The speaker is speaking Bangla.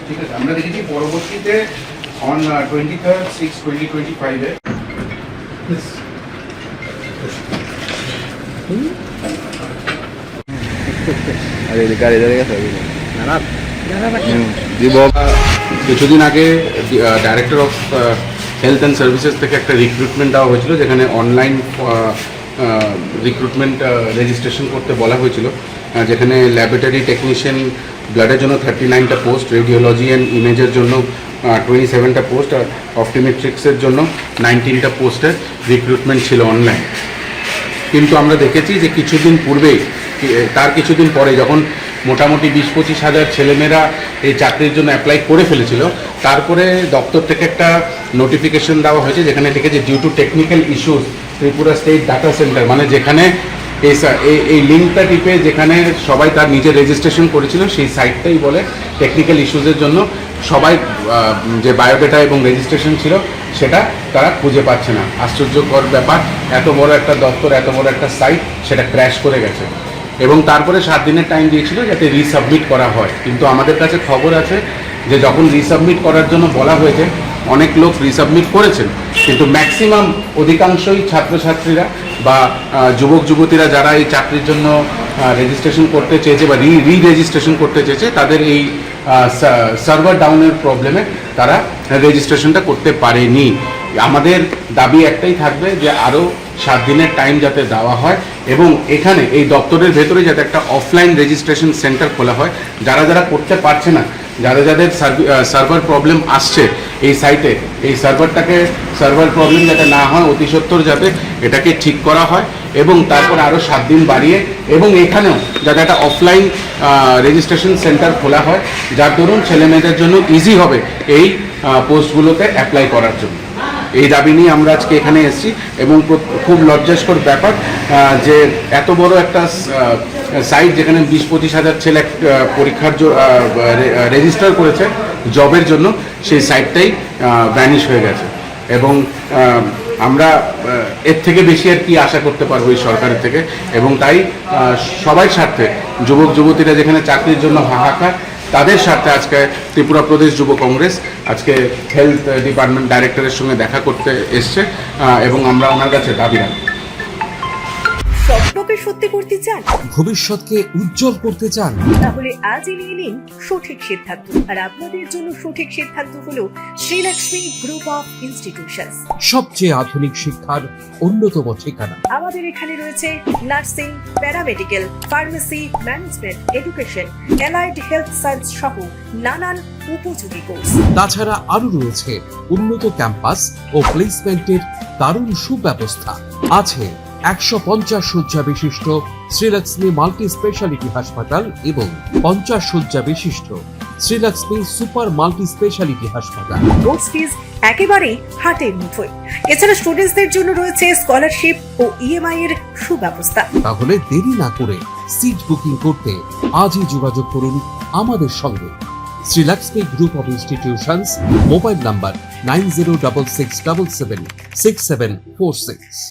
ঠিক আছে, আমরা দেখেছি পরবর্তীতে অন 23/6/2025 কিছুদিন আগে director of health and services থেকে একটা রিক্রুটমেন্ট দেওয়া হয়েছিল, যেখানে অনলাইন রিক্রুটমেন্ট রেজিস্ট্রেশন করতে বলা হয়েছিল, যেখানে ল্যাবরেটরি টেকনিশিয়ান ব্লাডের জন্য 39টা পোস্ট, রেডিওলজি অ্যান্ড ইমেজের জন্য 27টা পোস্ট, আর অপটিমেট্রিক্সের জন্য 19টা পোস্টের রিক্রুটমেন্ট ছিল অনলাইন। কিন্তু আমরা দেখেছি যে তার কিছুদিন পরে যখন মোটামুটি 20-25 হাজার ছেলেমেয়েরা এই চাকরির জন্য অ্যাপ্লাই করে ফেলেছিল, তারপরে দপ্তর থেকে একটা নোটিফিকেশন দেওয়া হয়েছে, যেখানে লিখেছে due to technical issues Tripura state data centre, মানে যেখানে এই লিঙ্কটা টিপে যেখানে সবাই তার নিজের রেজিস্ট্রেশন করেছিল, সেই সাইটটাই বলে টেকনিক্যাল ইস্যুসের জন্য সবাই যে বায়োডাটা এবং রেজিস্ট্রেশন ছিল সেটা তারা খুঁজে পাচ্ছে না। আশ্চর্যকর ব্যাপার, এত বড় একটা দপ্তর, এত বড় একটা সাইট, সেটা ক্র্যাশ করে গেছে। এবং তারপরে 7 দিনের টাইম দিয়েছিল যাতে রিসাবমিট করা হয়। কিন্তু আমাদের কাছে খবর আছে যে যখন রিসাবমিট করার জন্য বলা হয়েছে, অনেক লোক রিসাবমিট করেছেন, কিন্তু ম্যাক্সিমাম অধিকাংশই ছাত্রছাত্রীরা বা যুবক যুবতীরা যারা এই চাকরির জন্য রেজিস্ট্রেশন করতে চেয়েছে বা রেজিস্ট্রেশন করতে চেয়েছে, তাদের এই সার্ভার ডাউনের প্রবলেমে তারা রেজিস্ট্রেশনটা করতে পারেনি। আমাদের দাবি একটাই থাকবে যে আরও 7 দিনের টাইম যাতে দেওয়া হয়, এবং এখানে এই দপ্তরের ভেতরে যাতে একটা অফলাইন রেজিস্ট্রেশন সেন্টার খোলা হয়। যারা যারা করতে পারছে না, যাদের সার্ভার প্রবলেম আসছে এই সাইটে, এই সার্ভার প্রবলেম যাতে না হয়, অতি সত্বর যাতে এটাকে ঠিক করা হয়, এবং তারপর আরও 7 দিন বাড়িয়ে, এবং এখানেও যাতে একটা অফলাইন রেজিস্ট্রেশন সেন্টার খোলা হয়, যার দরুন ছেলেমেয়েদের জন্য ইজি হবে এই পোস্টগুলোতে অ্যাপ্লাই করার জন্য। এই দাবি নিয়ে আমরা আজকে এখানে এসেছি, এবং খুব লজ্জাস্কর ব্যাপার যে এত বড় একটা সাইট, যেখানে 20-25 হাজার ছেলে পরীক্ষার রেজিস্টার করেছে জবের জন্য, সেই সাইটটাই ভ্যানিশ হয়ে গেছে। এবং আমরা এর থেকে বেশি আর কি আশা করতে পারবো এই সরকারের থেকে। এবং তাই সবাই স্বার্থে, যুবক যুবতীরা যেখানে চাকরির জন্য হাহাকার, তাদের স্বার্থে আজকে ত্রিপুরা প্রদেশ যুব কংগ্রেস আজকে হেলথ ডিপার্টমেন্ট ডাইরেক্টরের সঙ্গে দেখা করতে এসছে, এবং আমরা ওনার কাছে দাবি রাখি। স্বপ্নকে সত্যি করতে চান, ভবিষ্যৎকে উজ্জ্বল করতে চান, তাহলে আজই নিয়ে নিন সঠিক সিদ্ধান্ত। আর আপনাদের জন্য সঠিক সিদ্ধান্ত হলো শ্রীলক্ষ্মী গ্রুপ অফ ইনস্টিটিউশনস, সবচেয়ে আধুনিক শিক্ষার অন্যতম ঠিকানা। আমাদের এখানে রয়েছে nursing, paramedical, pharmacy, management, education, allied health science সহ নানান উপযোগী কোর্স। তাছাড়া আরো রয়েছে উন্নত ক্যাম্পাস ও প্লেসমেন্টের দারুণ সুব্যবস্থা। আছে 150 শয্যা বিশিষ্ট শ্রীলক্ষ্মী মাল্টি স্পেশালিটি হাসপাতাল এবং 50 শয্যা বিশিষ্ট শ্রীলক্ষ্মী সুপার মাল্টি স্পেশালিটি হাসপাতাল। কোর্স ফিজ একেবারেই হাতের মুঠোয়। এছাড়া স্টুডেন্টসদের জন্য রয়েছে স্কলারশিপ ও ইএমআই এর সুব্যবস্থা। তাহলে দেরি না করে সিট বুকিং করতে আজই যোগাযোগ করুন আমাদের সঙ্গে। Srilakshmi group of institutions, mobile number 9066776746।